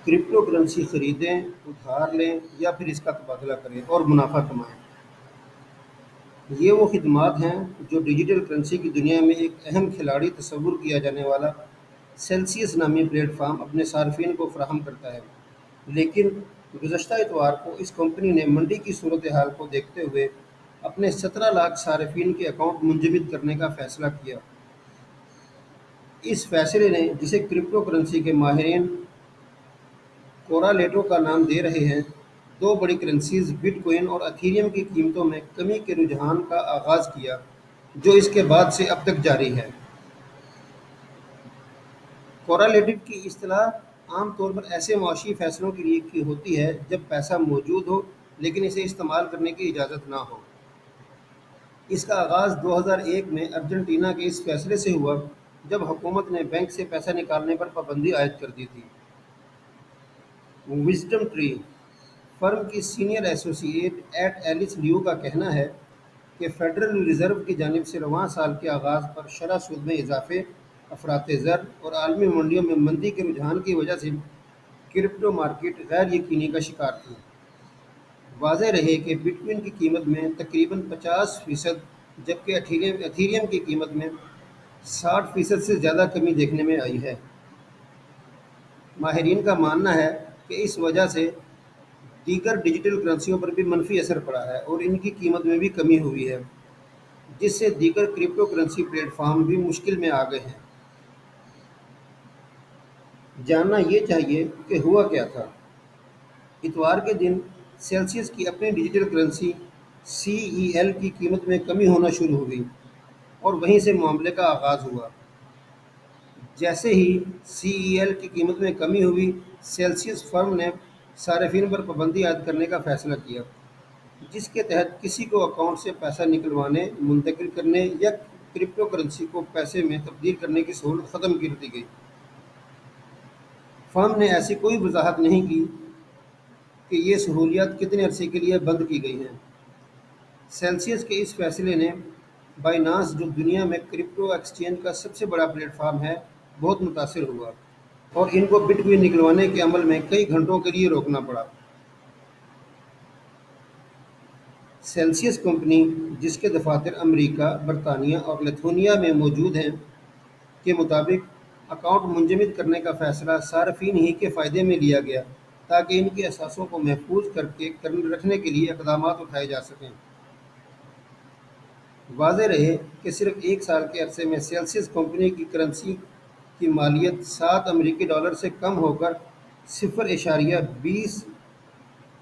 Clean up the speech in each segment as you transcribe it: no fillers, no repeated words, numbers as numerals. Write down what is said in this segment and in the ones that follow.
Crypto currency خریدیں، ادھار لیں یا پھر اس کا تبادلہ کریں اور منافع کمائیں۔ یہ وہ خدمات ہیں جو ڈیجیٹل کرنسی کی دنیا میں ایک اہم کھلاڑی تصور کیا جانے والا سیلسیس نامی پلیٹ فارم اپنے صارفین کو فراہم کرتا ہے۔ لیکن گزشتہ اتوار کو اس کمپنی نے منڈی کی صورتحال کو دیکھتے ہوئے اپنے 17 لاکھ صارفین کے اکاؤنٹ منجمد کرنے کا فیصلہ کیا۔ اس فیصلے نے، جسے کرپٹو کرنسی کے ماہرین کورالیٹو کا نام دے رہے ہیں، دو بڑی کرنسیز بٹ کوئن اور ایتھیریم کی قیمتوں میں کمی کے رجحان کا آغاز کیا، جو اس کے بعد سے اب تک جاری ہے۔ کورالیٹو کی اصطلاح عام طور پر ایسے معاشی فیصلوں کے لیے کی ہوتی ہے جب پیسہ موجود ہو لیکن اسے استعمال کرنے کی اجازت نہ ہو۔ اس کا آغاز 2001 میں ارجنٹینا کے اس فیصلے سے ہوا جب حکومت نے بینک سے پیسہ نکالنے پر پابندی عائد کر دی تھی۔ وزڈم ٹری فرم کی سینئر ایسوسی ایٹ ایلس لیو کا کہنا ہے کہ فیڈرل ریزرو کی جانب سے رواں سال کے آغاز پر شرح سود میں اضافے، افراط زر اور عالمی منڈیوں میں مندی کے رجحان کی وجہ سے کرپٹو مارکیٹ غیر یقینی کا شکار تھی۔ واضح رہے کہ بٹ کوئن کی قیمت میں تقریباً 50% جبکہ ایتھیریم کی قیمت میں 60% سے زیادہ کمی دیکھنے میں آئی ہے۔ ماہرین کا ماننا ہے کہ اس وجہ سے دیگر ڈیجیٹل کرنسیوں پر بھی منفی اثر پڑا ہے اور ان کی قیمت میں بھی کمی ہوئی ہے، جس سے دیگر کرپٹو کرنسی پلیٹ فارم بھی مشکل میں آ گئے ہیں۔ جاننا یہ چاہیے کہ ہوا کیا تھا۔ اتوار کے دن سیلسیس کی اپنی ڈیجیٹل کرنسی CEL کی قیمت میں کمی ہونا شروع ہوئی اور وہیں سے معاملے کا آغاز ہوا۔ جیسے ہی CEL کی قیمت میں کمی ہوئی، سیلسیس فرم نے صارفین پر پابندی عائد کرنے کا فیصلہ کیا، جس کے تحت کسی کو اکاؤنٹ سے پیسہ نکلوانے، منتقل کرنے یا کرپٹو کرنسی کو پیسے میں تبدیل کرنے کی سہولت ختم کر دی گئی۔ فرم نے ایسی کوئی وضاحت نہیں کی کہ یہ سہولیات کتنے عرصے کے لیے بند کی گئی ہیں۔ سیلسیس کے اس فیصلے نے بائنانس، جو دنیا میں کرپٹو ایکسچینج کا سب سے بڑا پلیٹ فارم ہے، بہت متاثر ہوا اور ان کو بٹ کوئن نکلوانے کے عمل میں کئی گھنٹوں کے لیے روکنا پڑا۔ سیلسیس کمپنی، جس کے دفاتر امریکہ، برطانیہ اور لتھونیا میں موجود ہیں، کے مطابق اکاؤنٹ منجمد کرنے کا فیصلہ صارفین ہی کے فائدے میں لیا گیا تاکہ ان کے اثاثوں کو محفوظ رکھنے کے لیے اقدامات اٹھائے جا سکیں۔ واضح رہے کہ صرف ایک سال کے عرصے میں سیلسیس کمپنی کی کرنسی کی مالیت $7 سے کم ہو کر 0.20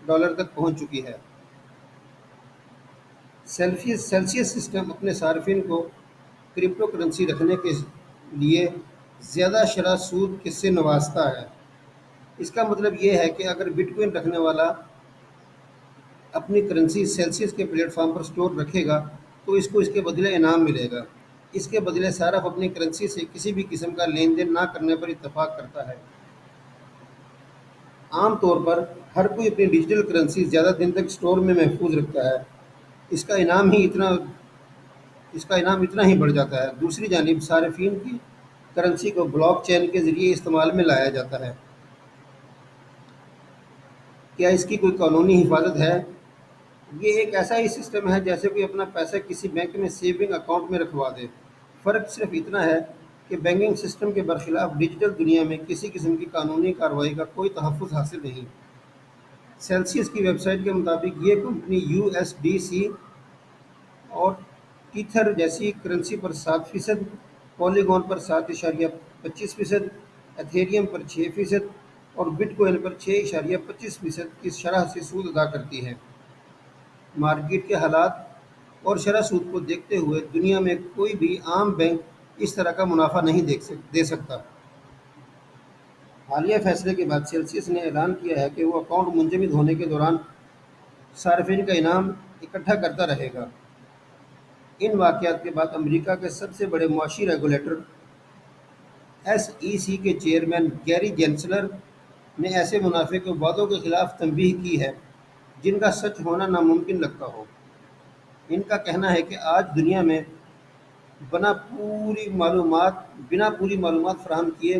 ڈالر تک پہنچ چکی ہے۔ سیلسیس سسٹم اپنے صارفین کو کرپٹو کرنسی رکھنے کے لیے زیادہ شرح سود سے نوازتا ہے۔ اس کا مطلب یہ ہے کہ اگر بٹ کوئن رکھنے والا اپنی کرنسی سیلسیس کے پلیٹ فارم پر سٹور رکھے گا تو اس کو اس کے بدلے انعام ملے گا۔ اس کے بدلے صارف اپنی کرنسی سے کسی بھی قسم کا لین دین نہ کرنے پر اتفاق کرتا ہے۔ عام طور پر ہر کوئی اپنی ڈیجیٹل کرنسی زیادہ دن تک سٹور میں محفوظ رکھتا ہے۔ اس کا انعام ہی اتنا اس کا انعام اتنا ہی بڑھ جاتا ہے۔ دوسری جانب صارفین کی کرنسی کو بلاک چین کے ذریعے استعمال میں لایا جاتا ہے۔ کیا اس کی کوئی قانونی حفاظت ہے؟ یہ ایک ایسا ہی سسٹم ہے جیسے کوئی اپنا پیسہ کسی بینک میں سیونگ اکاؤنٹ میں رکھوا دے۔ فرق صرف اتنا ہے کہ بینکنگ سسٹم کے برخلاف ڈیجیٹل دنیا میں کسی قسم کی قانونی کارروائی کا کوئی تحفظ حاصل نہیں۔ سیلسیس کی ویب سائٹ کے مطابق یہ کمپنی USDC اور ٹیتھر جیسی کرنسی پر 7%، پولیگون پر 7.25%، ایتھیریم پر 6% اور بٹ کوئن پر 6.25% کی شرح سے سود ادا کرتی ہے۔ مارکیٹ کے حالات اور شرح سود کو دیکھتے ہوئے دنیا میں کوئی بھی عام بینک اس طرح کا منافع نہیں دے سکتا۔ حالیہ فیصلے کے بعد سیلسیس نے اعلان کیا ہے کہ وہ اکاؤنٹ منجمد ہونے کے دوران صارفین کا انعام اکٹھا کرتا رہے گا۔ ان واقعات کے بعد امریکہ کے سب سے بڑے معاشی ریگولیٹر SEC کے چیئرمین گیری گینسلر نے ایسے منافع کے وعدوں کے خلاف تنبیہ کی ہے جن کا سچ ہونا ناممکن لگتا ہو۔ ان کا کہنا ہے کہ آج دنیا میں بنا پوری معلومات فراہم کیے